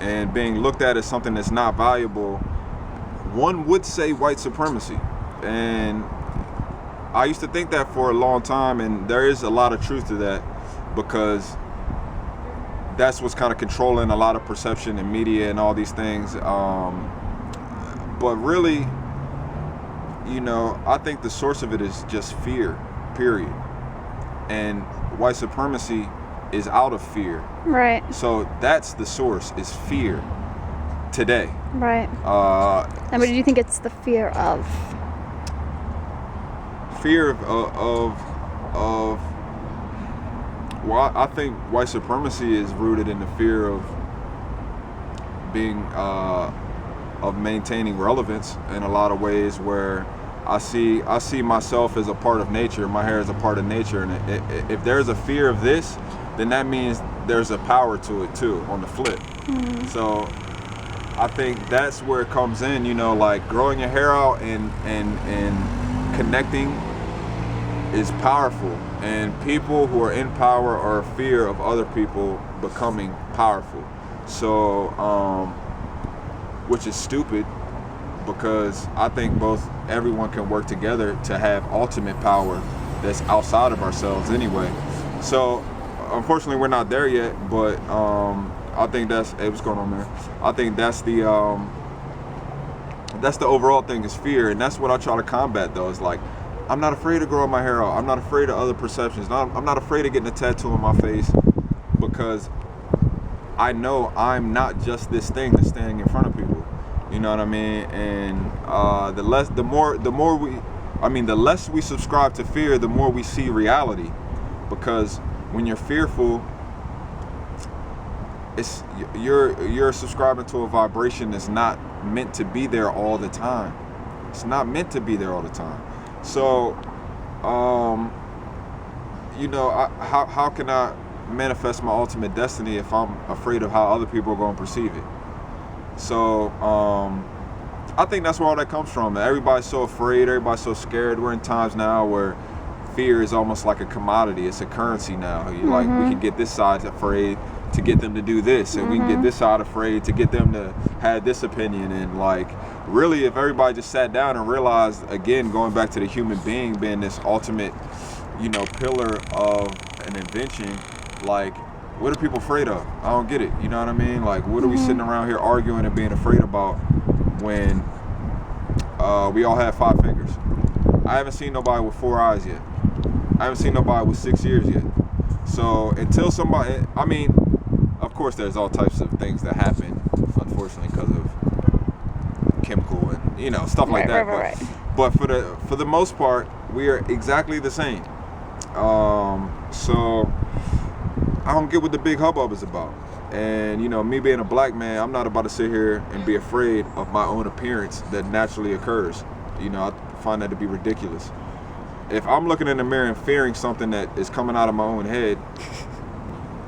[SPEAKER 2] and being looked at as something that's not valuable, one would say white supremacy. And I used to think that for a long time, and there is a lot of truth to that, because that's what's kind of controlling a lot of perception and media and all these things. But really, you know, I think the source of it is just fear, period. And white supremacy is out of fear.
[SPEAKER 3] Right.
[SPEAKER 2] So that's the source, is fear today.
[SPEAKER 3] Right. And what do you think it's the fear of?
[SPEAKER 2] Fear of well, I think white supremacy is rooted in the fear of being of maintaining relevance in a lot of ways, where I see myself as a part of nature. My hair is a part of nature, and if there's a fear of this, then that means there's a power to it too, on the flip. Mm-hmm. So I think that's where it comes in, you know, like growing your hair out and connecting is powerful, and people who are in power are in fear of other people becoming powerful. So which is stupid, because I think everyone can work together to have ultimate power that's outside of ourselves anyway. So unfortunately we're not there yet, but I think hey, what's going on there? I think that's the overall thing, is fear, and that's what I try to combat though. Is like, I'm not afraid to grow my hair out. I'm not afraid of other perceptions. I'm not afraid of getting a tattoo on my face, because I know I'm not just this thing that's standing in front of people. You know what I mean? And the less we subscribe to fear, the more we see reality. Because when you're fearful, you're subscribing to a vibration that's not meant to be there all the time. It's not meant to be there all the time. So, you know, how can I manifest my ultimate destiny if I'm afraid of how other people are going to perceive it? So, I think that's where all that comes from. Everybody's so afraid, everybody's so scared. We're in times now where fear is almost like a commodity. It's a currency now. Like, we can get this side afraid to get them to do this, and we can get this side afraid to get them to have this opinion. And like, really, if everybody just sat down and realized, again, going back to the human being being this ultimate, you know, pillar of an invention, like, what are people afraid of? I don't get it. You know what I mean? Like, what are we sitting around here arguing and being afraid about when we all have 5 fingers? I haven't seen nobody with 4 eyes yet. I haven't seen nobody with 6 ears yet. So until somebody, I mean, of course there's all types of things that happen, unfortunately, because of chemical and, you know, stuff like that.
[SPEAKER 3] Right.
[SPEAKER 2] But for the most part, we are exactly the same. So I don't get what the big hubbub is about. And, you know, me being a black man, I'm not about to sit here and be afraid of my own appearance that naturally occurs. You know, I find that to be ridiculous. If I'm looking in the mirror and fearing something that is coming out of my own head,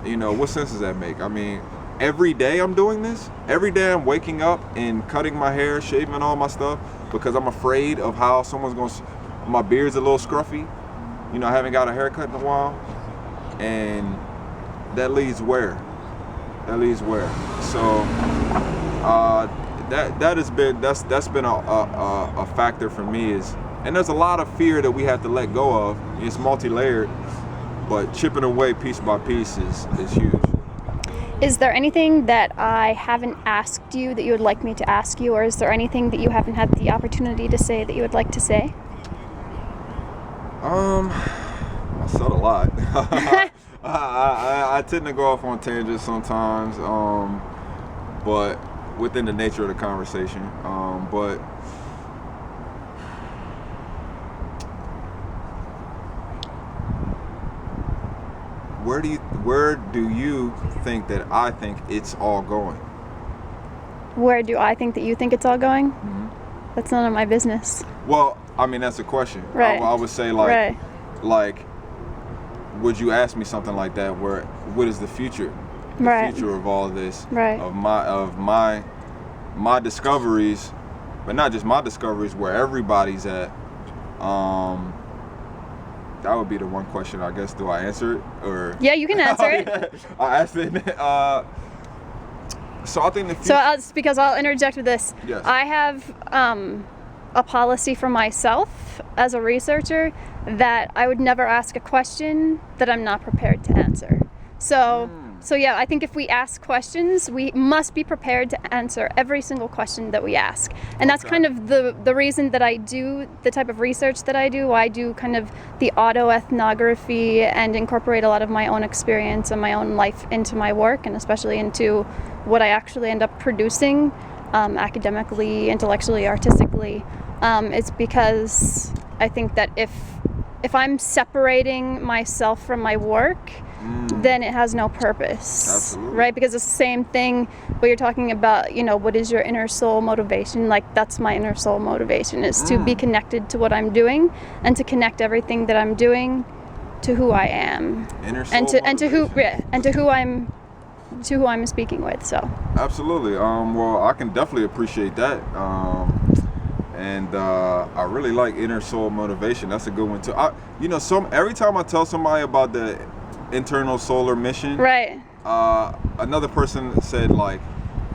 [SPEAKER 2] you know, what sense does that make? I mean, every day I'm doing this. Every day I'm waking up and cutting my hair, shaving all my stuff, because I'm afraid of how someone's going to... My beard's a little scruffy. You know, I haven't got a haircut in a while. And that leads where? So that's been a factor for me. And there's a lot of fear that we have to let go of. It's multi-layered, but chipping away piece by piece is huge.
[SPEAKER 3] Is there anything that I haven't asked you that you would like me to ask you, or is there anything that you haven't had the opportunity to say that you would like to say?
[SPEAKER 2] I said a lot. I tend to go off on tangents sometimes, but within the nature of the conversation. But where do you think that I think it's all going?
[SPEAKER 3] Where do I think that you think it's all going?
[SPEAKER 2] Mm-hmm.
[SPEAKER 3] That's none of my business.
[SPEAKER 2] Well, I mean, that's a question.
[SPEAKER 3] Right.
[SPEAKER 2] I would say, like, would you ask me something like that? What is the future? The future of all of this, of my discoveries, but not just my discoveries, where everybody's at. That would be the one question, I guess. Do I answer it, or?
[SPEAKER 3] Yeah, you can answer it.
[SPEAKER 2] I asked it. So I think the future.
[SPEAKER 3] So because I'll interject with this.
[SPEAKER 2] Yes.
[SPEAKER 3] I have a policy for myself as a researcher that I would never ask a question that I'm not prepared to answer. So yeah, I think if we ask questions, we must be prepared to answer every single question that we ask. And that's kind of the reason that I do the type of research that I do. I do kind of the autoethnography and incorporate a lot of my own experience and my own life into my work, and especially into what I actually end up producing academically, intellectually, artistically. It's because I think that if I'm separating myself from my work, then it has no purpose.
[SPEAKER 2] Absolutely.
[SPEAKER 3] Right? Because it's the same thing what you're talking about, what is your inner soul motivation? Like, that's my inner soul motivation, is to be connected to what I'm doing and to connect everything that I'm doing to who I am.
[SPEAKER 2] Inner soul
[SPEAKER 3] and to who I'm speaking with. So
[SPEAKER 2] absolutely. Well, I can definitely appreciate that. And I really like inner soul motivation. That's a good one too. Every time I tell somebody about the internal solar mission,
[SPEAKER 3] right,
[SPEAKER 2] another person said, like,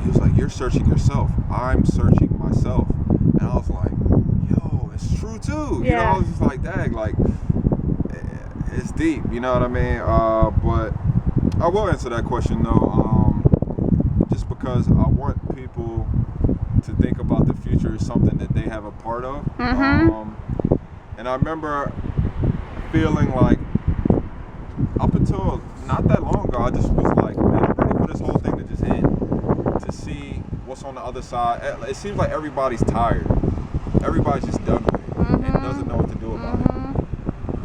[SPEAKER 2] he was like, "You're searching yourself. I'm searching myself." And I was like, "Yo, it's true too."
[SPEAKER 3] Yeah.
[SPEAKER 2] I was just like, "Dang, like, it's deep." You know what I mean? But I will answer that question though, just because I want people to think about the future as something that they have a part of. And I remember feeling like, up until not that long ago, I just was like, man, I'm ready for this whole thing to just end, to see what's on the other side. It seems like everybody's tired. Everybody's just done with it and doesn't know what to do about it.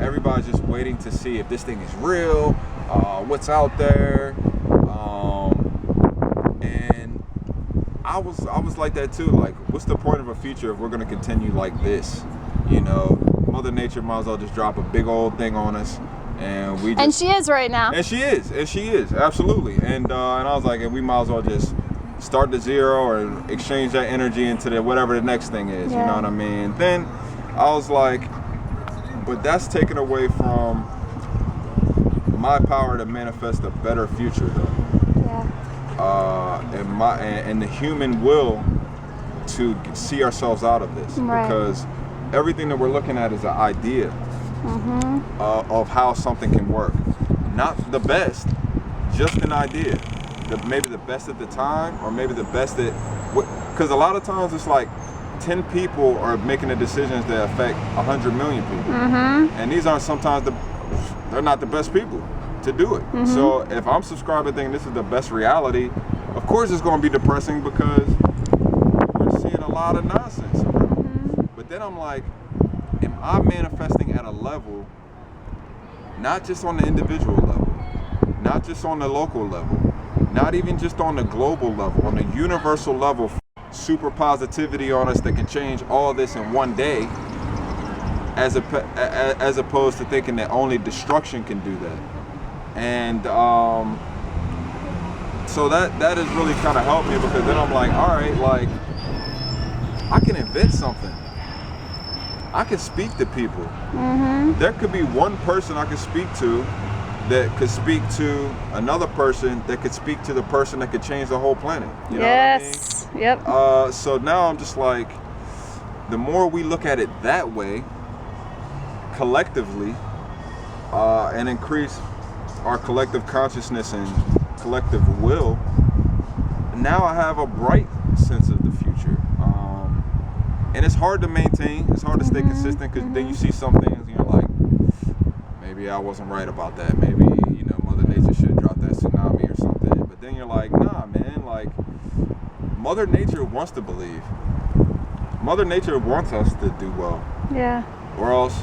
[SPEAKER 2] Everybody's just waiting to see if this thing is real, what's out there. And I was like that too. Like, what's the point of a future if we're going to continue like this? Mother Nature might as well just drop a big old thing on us. And
[SPEAKER 3] she is right now.
[SPEAKER 2] And she is, absolutely. And I was like, and we might as well just start to zero or exchange that energy into whatever the next thing is.
[SPEAKER 3] Yeah.
[SPEAKER 2] You know what I mean? Then I was like, but that's taken away from my power to manifest a better future, though.
[SPEAKER 3] Yeah.
[SPEAKER 2] And the human will to see ourselves out of this,
[SPEAKER 3] right.
[SPEAKER 2] Because everything that we're looking at is an idea. Of how something can work. Not the best, just an idea. Maybe the best at the time, or maybe the best because a lot of times it's like 10 people are making the decisions that affect 100 million people. And these aren't sometimes they're not the best people to do it. So if I'm subscribing thinking this is the best reality, of course it's going to be depressing because we're seeing a lot of nonsense around. But then I'm like, am I manifesting at a level, not just on the individual level, not just on the local level, not even just on the global level, on the universal level, super positivity on us that can change all this in one day, as opposed to thinking that only destruction can do that. And so that has really kind of helped me, because then I'm like, all right, like, I can invent something. I can speak to people. There could be one person I could speak to that could speak to another person that could speak to the person that could change the whole planet. You know what I mean?
[SPEAKER 3] Yep.
[SPEAKER 2] So now I'm just like, the more we look at it that way, collectively, and increase our collective consciousness and collective will, now I have a bright sense of the future. And it's hard to maintain, it's hard to stay consistent, because then you see some things and you're like, maybe I wasn't right about that. Maybe, Mother Nature should drop that tsunami or something. But then you're like, nah, man, like, Mother Nature wants to believe. Mother Nature wants us to do well.
[SPEAKER 3] Yeah.
[SPEAKER 2] Or else...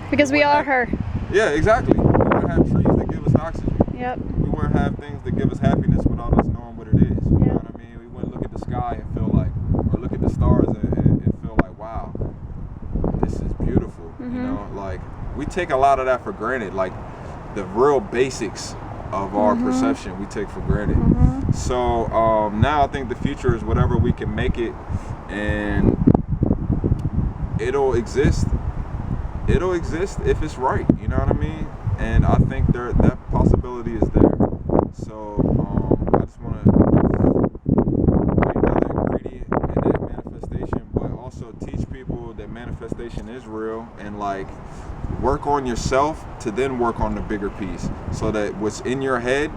[SPEAKER 3] Because we are her.
[SPEAKER 2] Yeah, exactly. We wouldn't have trees that give us oxygen.
[SPEAKER 3] Yep.
[SPEAKER 2] We wouldn't have things that give us happiness without us knowing what it is. You know what I mean? We wouldn't look at the sky and feel like, or look at the stars and feel like, wow, this is beautiful. Like, we take a lot of that for granted. Like, the real basics of our perception we take for granted. So now I think the future is whatever we can make it, and it'll exist. It'll exist if it's right. You know what I mean? And I think that possibility is there. So I just want to be another ingredient in that manifestation, but also teach people real, and like work on yourself to then work on the bigger piece, so that what's in your head,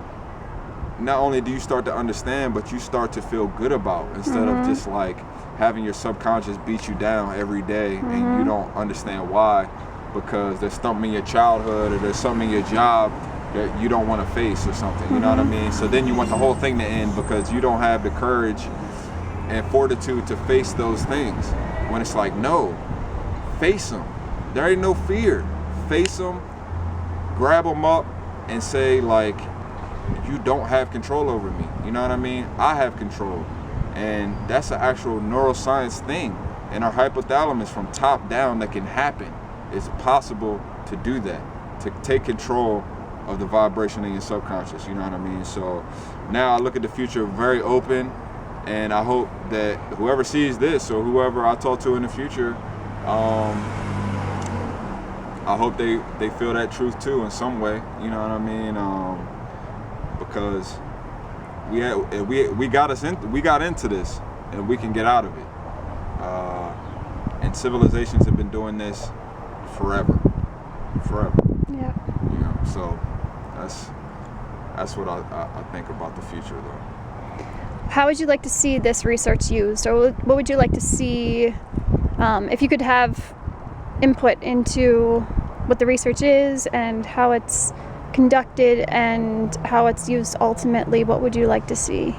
[SPEAKER 2] not only do you start to understand, but you start to feel good about, instead of just like having your subconscious beat you down every day and you don't understand why, because there's something in your childhood or there's something in your job that you don't want to face or something, you know what I mean? So then you want the whole thing to end because you don't have the courage and fortitude to face those things, when it's like, no, face them. There ain't no fear. Face them, grab them up, and say, like, you don't have control over me. You know what I mean? I have control. And that's an actual neuroscience thing in our hypothalamus, from top down, that can happen. It's possible to do that, to take control of the vibration in your subconscious. You know what I mean? So now I look at the future very open, and I hope that whoever sees this, or whoever I talk to in the future, I hope they feel that truth too in some way. You know what I mean? Because we got into this, and we can get out of it. And civilizations have been doing this forever.
[SPEAKER 3] Yeah.
[SPEAKER 2] You know, so that's what I think about the future, though.
[SPEAKER 3] How would you like to see this research used, or what would you like to see if you could have input into what the research is and how it's conducted and how it's used ultimately? What would you like to see?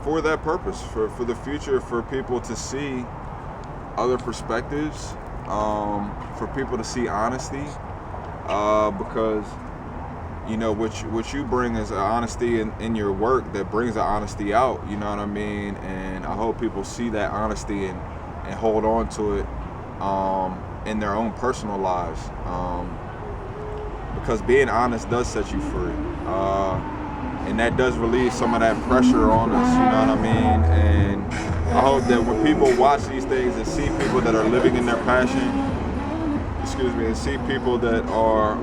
[SPEAKER 2] For that purpose, for the future, for people to see other perspectives, for people to see honesty, because you know what you bring is an honesty in your work that brings the honesty out. You know what I mean? And I hope people see that honesty and hold on to it in their own personal lives, because being honest does set you free, and that does relieve some of that pressure on us. You know what I mean? And I hope that when people watch these things and see people that are living in their passion, and see people that are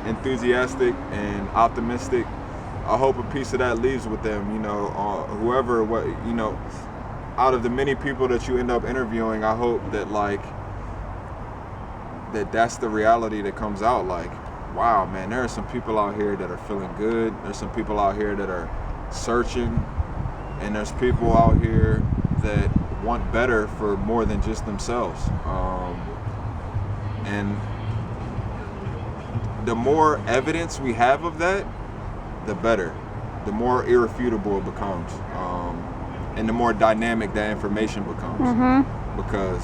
[SPEAKER 2] enthusiastic and optimistic, I hope a piece of that leaves with them. You know, whoever, what, you know, out of the many people that you end up interviewing, I hope that that's the reality that comes out. Like, wow, man, there are some people out here that are feeling good. There's some people out here that are searching, and there's people out here that want better for more than just themselves. And the more evidence we have of that, the better. The more irrefutable it becomes, and the more dynamic that information becomes. Because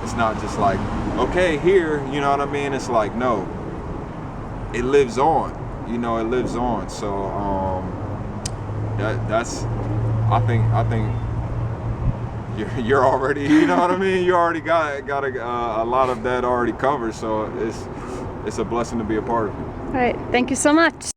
[SPEAKER 2] it's not just like, okay, here, you know what I mean? It's like, no, it lives on. You know, it lives on. So that's I think you're already, you know what I mean? You already got a lot of that already covered. So it's a blessing to be a part of it.
[SPEAKER 3] All right. Thank you so much.